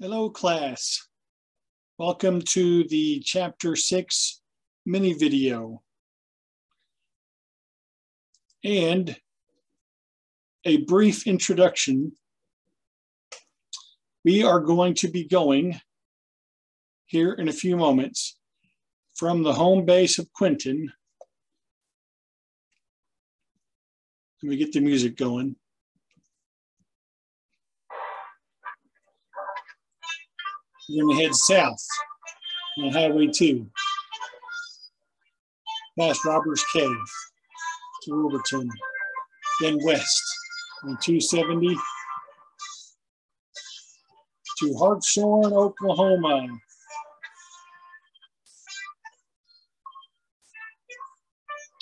Hello class, welcome to the chapter 6 mini video and a brief introduction. We are going to be going here in a few moments from the home base of Quentin. Let me get the music going. We're going to head south on Highway 2, past Robbers Cave to Wilburton, then west on 270 to Hartshorn, Oklahoma.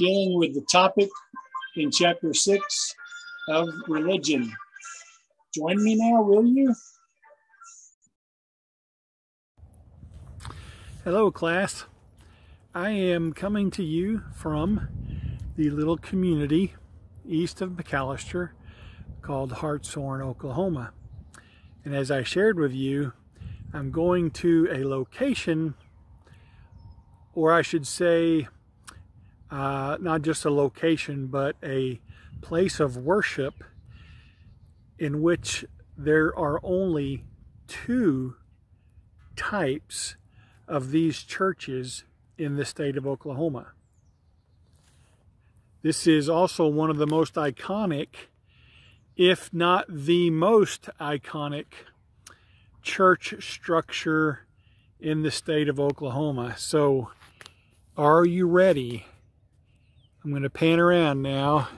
Dealing with the topic in chapter 6 of religion. Join me now, will you? Hello class, I am coming to you from the little community east of McAlester called Hartshorn, Oklahoma. And as I shared with you, I'm going to a location, or I should say not just a location, but a place of worship in which there are only 2 types of these churches in the state of Oklahoma. This is also one of the most iconic, if not the most iconic, church structure in the state of Oklahoma. So, are you ready? I'm going to pan around now.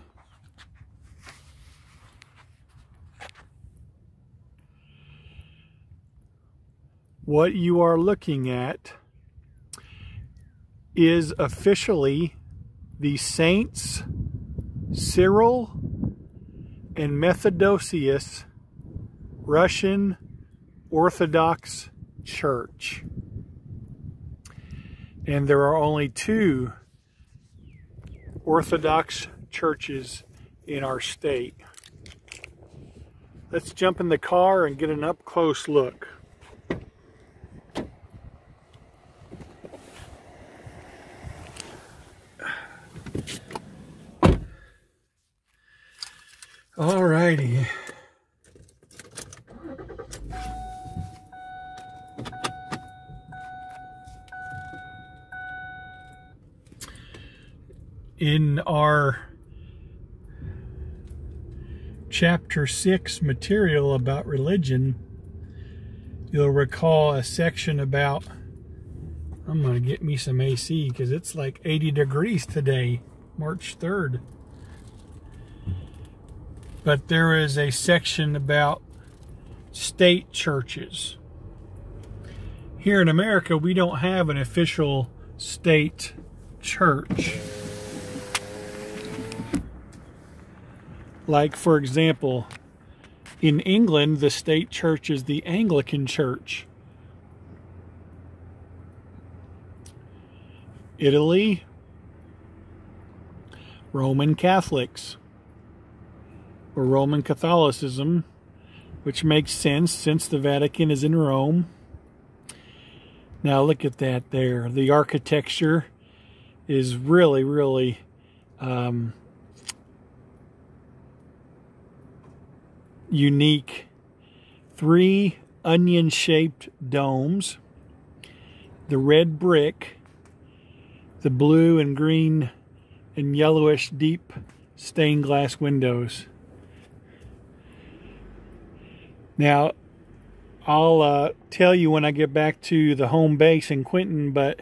What you are looking at is officially the Saints Cyril and Methodius Russian Orthodox Church. And there are only 2 Orthodox churches in our state. Let's jump in the car and get an up-close look. Alrighty. In our chapter 6 material about religion, you'll recall a section about, I'm going to get me some AC because it's like 80 degrees today, March 3rd. But there is a section about state churches. Here in America, we don't have an official state church. Like, for example, in England, the state church is the Anglican Church. Italy, Roman Catholics, or Roman Catholicism, which makes sense since the Vatican is in Rome. Now look at that there. The architecture is really, really unique. 3 onion-shaped domes, the red brick, the blue and green and yellowish deep stained glass windows. Now, I'll tell you when I get back to the home base in Quentin, but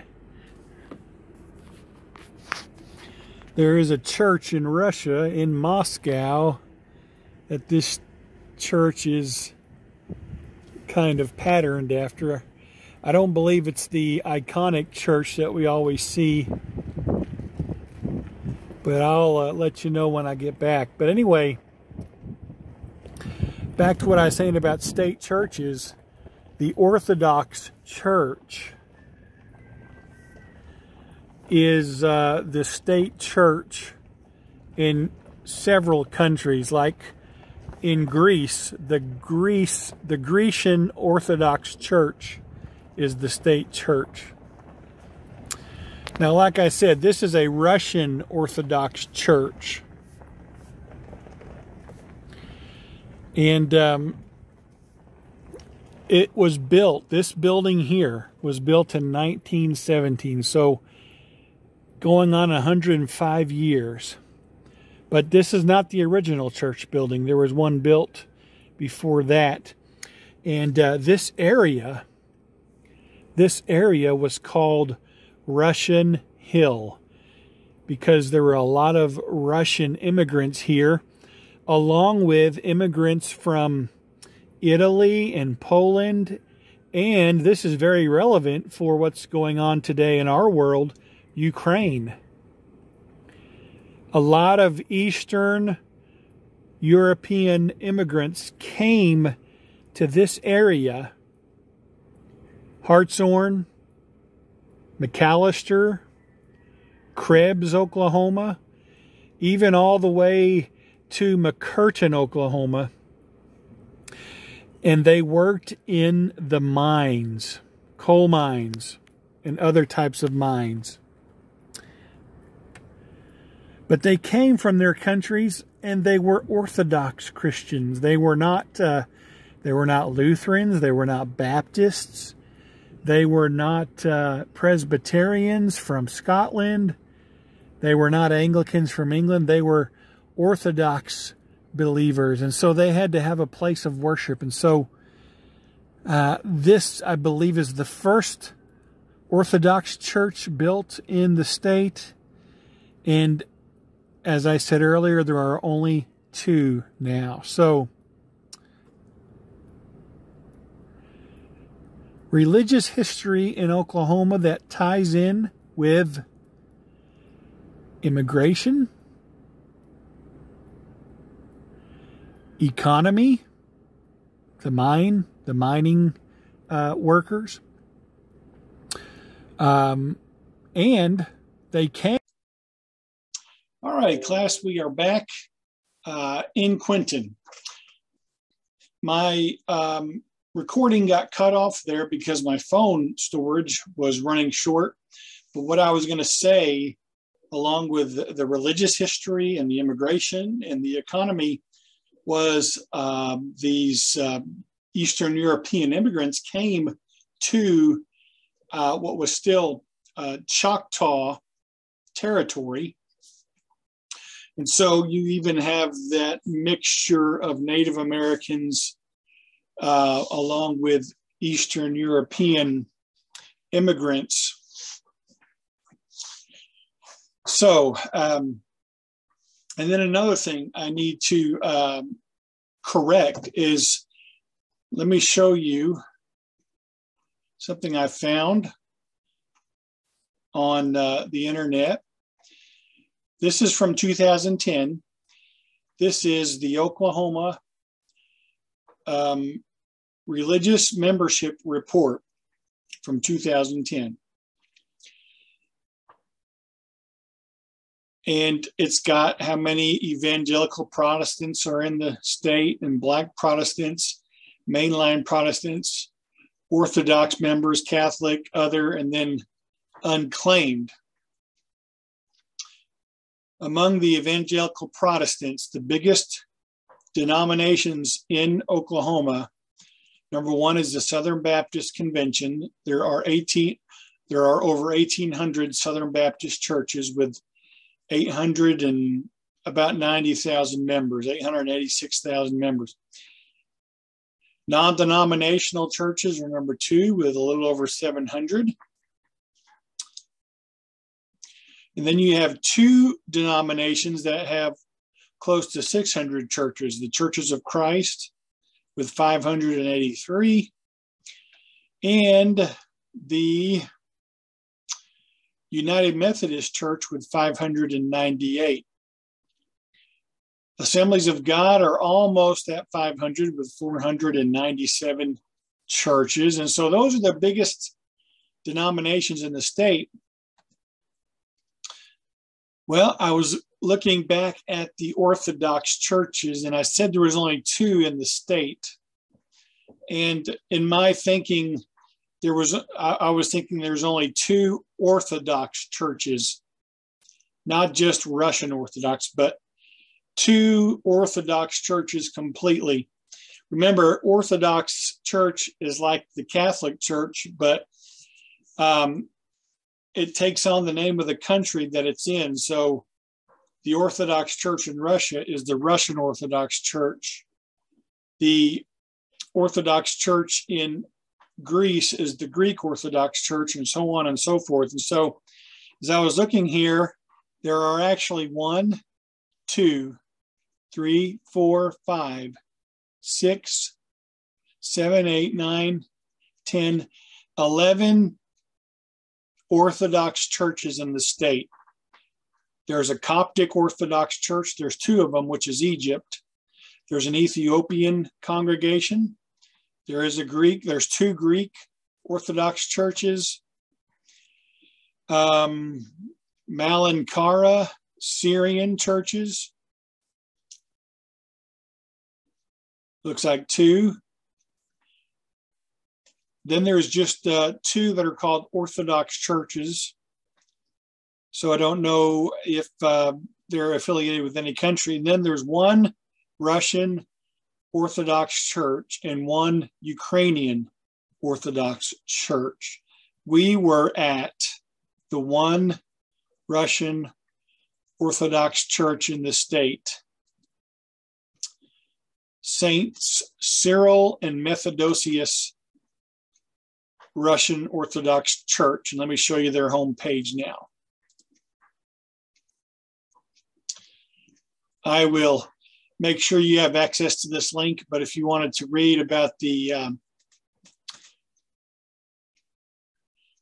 there is a church in Russia, in Moscow, that this church is kind of patterned after. I don't believe it's the iconic church that we always see, but I'll let you know when I get back. But anyway, back to what I was saying about state churches. The Orthodox Church is the state church in several countries, like in Greece, the Grecian Orthodox Church is the state church. Now, like I said, this is a Russian Orthodox church. And it was built, this building here was built in 1917. So going on 105 years. But this is not the original church building. There was one built before that. And this area was called Russian Hill because there were a lot of Russian immigrants here, along with immigrants from Italy and Poland. And this is very relevant for what's going on today in our world, Ukraine. A lot of Eastern European immigrants came to this area, Hartshorn, McAlester, Krebs, Oklahoma, even all the way to McCurtain, Oklahoma. And they worked in the mines, coal mines, and other types of mines. But they came from their countries, and they were Orthodox Christians. They were not Lutherans. They were not Baptists. They were not Presbyterians from Scotland. They were not Anglicans from England. They were Orthodox believers, and so they had to have a place of worship. And so this, I believe, is the first Orthodox church built in the state. And as I said earlier, there are only 2 now. So religious history in Oklahoma that ties in with immigration, economy, the mining workers, and they can. All right, class, we are back in Quinton. My recording got cut off there because my phone storage was running short. But what I was going to say, along with the religious history and the immigration and the economy, was these Eastern European immigrants came to what was still Choctaw territory. And so you even have that mixture of Native Americans along with Eastern European immigrants. So, and then another thing I need to correct is, let me show you something I found on the internet. This is from 2010. This is the Oklahoma Religious Membership Report from 2010. And it's got how many evangelical Protestants are in the state, and Black Protestants, mainline Protestants, Orthodox members, Catholic, other, and then unclaimed. Among the evangelical Protestants, the biggest denominations in Oklahoma, number 1 is the Southern Baptist Convention. There are over 1,800 Southern Baptist churches with 800 and about 90,000 members, 886,000 members. Non-denominational churches are number 2 with a little over 700. And then you have 2 denominations that have close to 600 churches, the Churches of Christ with 583, and the United Methodist Church with 598. Assemblies of God are almost at 500 with 497 churches. And so those are the biggest denominations in the state. Well, I was looking back at the Orthodox churches, and I said there was only 2 in the state. And in my thinking, I was thinking there's only 2 Orthodox churches, not just Russian Orthodox, but 2 Orthodox churches completely. Remember, Orthodox Church is like the Catholic Church, but it takes on the name of the country that it's in. So the Orthodox Church in Russia is the Russian Orthodox Church. The Orthodox Church in Greece is the Greek Orthodox Church, and so on and so forth. And so as I was looking here, there are actually 1, 2, 3, 4, 5, 6, 7, 8, 9, 10, 11 Orthodox churches in the state. There's a Coptic Orthodox church. There's 2 of them, which is Egypt. There's an Ethiopian congregation. There's 2 Greek Orthodox churches. Malankara Syrian churches. Looks like 2. Then there's just 2 that are called Orthodox churches. So I don't know if they're affiliated with any country. And then there's 1 Russian Orthodox church and 1 Ukrainian Orthodox church. We were at the 1 Russian Orthodox church in the state. Saints Cyril and Methodius Russian Orthodox Church. And let me show you their homepage now. I will make sure you have access to this link, but if you wanted to read about the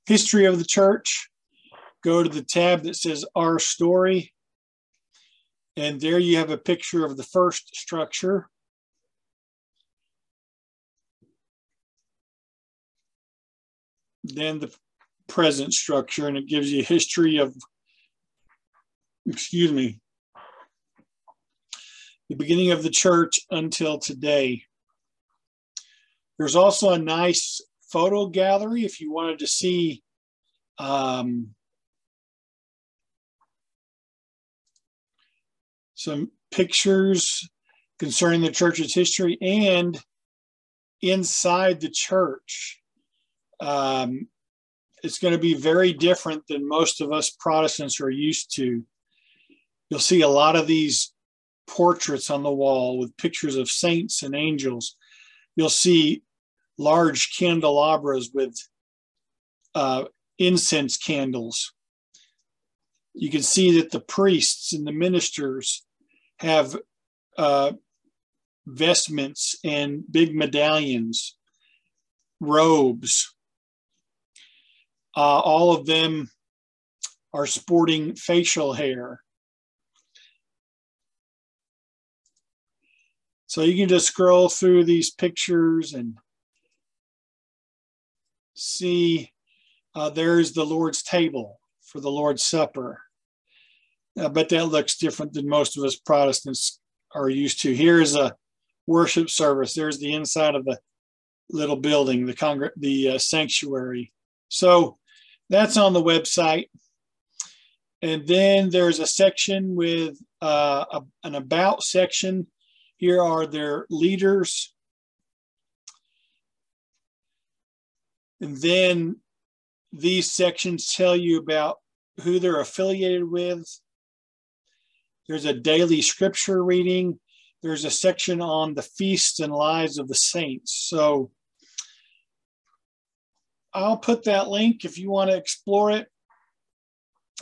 history of the church, go to the tab that says Our Story, and there you have a picture of the first structure. Then the present structure, and it gives you a history of, the beginning of the church until today. There's also a nice photo gallery if you wanted to see some pictures concerning the church's history and inside the church. It's going to be very different than most of us Protestants are used to. You'll see a lot of these portraits on the wall with pictures of saints and angels. You'll see large candelabras with incense candles. You can see that the priests and the ministers have vestments and big medallions, robes. All of them are sporting facial hair. So you can just scroll through these pictures and see there's the Lord's table for the Lord's Supper. I bet that looks different than most of us Protestants are used to. Here's a worship service. There's the inside of the little building, the sanctuary. So that's on the website. And then there's a section with an about section. Here are their leaders. And then these sections tell you about who they're affiliated with. There's a daily scripture reading. There's a section on the feasts and lives of the saints. So I'll put that link if you want to explore it.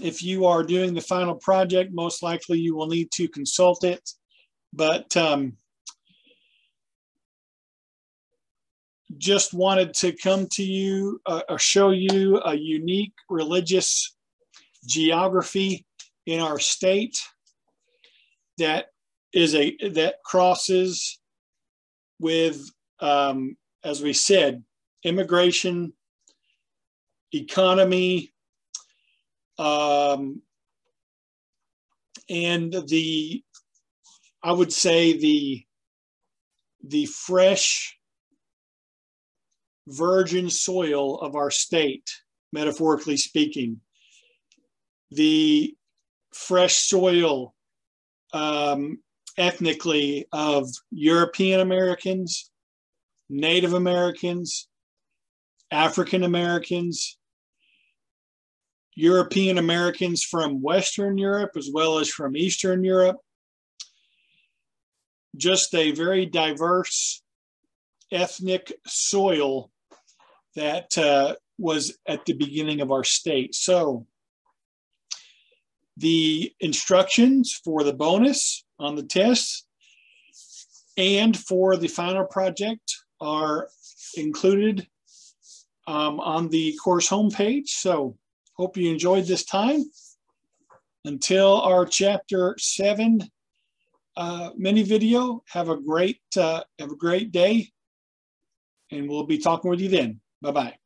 If you are doing the final project, most likely you will need to consult it. But just wanted to come to you or show you a unique religious geography in our state that crosses with, as we said, immigration, economy, and I would say the fresh virgin soil of our state, metaphorically speaking, the fresh soil ethnically of European Americans, Native Americans, African Americans, European Americans from Western Europe as well as from Eastern Europe. Just a very diverse ethnic soil that was at the beginning of our state. So the instructions for the bonus on the test and for the final project are included on the course homepage. So hope you enjoyed this time. Until our chapter 7 mini video, have a great day, and we'll be talking with you then. Bye-bye.